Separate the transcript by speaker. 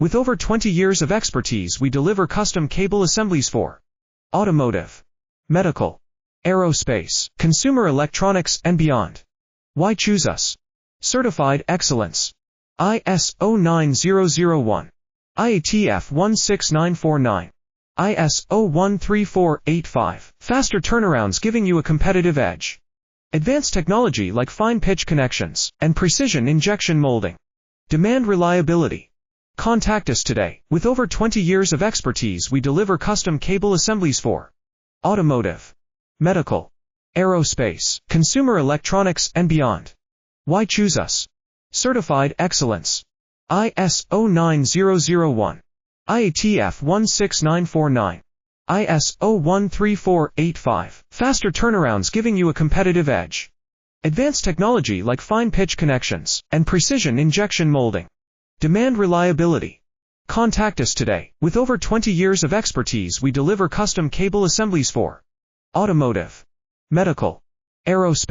Speaker 1: With over 20 years of expertise, we deliver custom cable assemblies for automotive, medical, aerospace, consumer electronics, and beyond. Why choose us? Certified excellence. ISO 9001. IATF 16949. ISO 13485. Faster turnarounds giving you a competitive edge. Advanced technology like fine pitch connections and precision injection molding. Demand reliability. Contact us today. With over 20 years of expertise, we deliver custom cable assemblies for automotive, medical, aerospace, consumer electronics, and beyond. Why choose us? Certified excellence. ISO 9001. IATF 16949. ISO 13485. Faster turnarounds giving you a competitive edge. Advanced technology like fine pitch connections and precision injection molding. Demand reliability. Contact us today. With over 20 years of expertise, we deliver custom cable assemblies for automotive, medical, aerospace.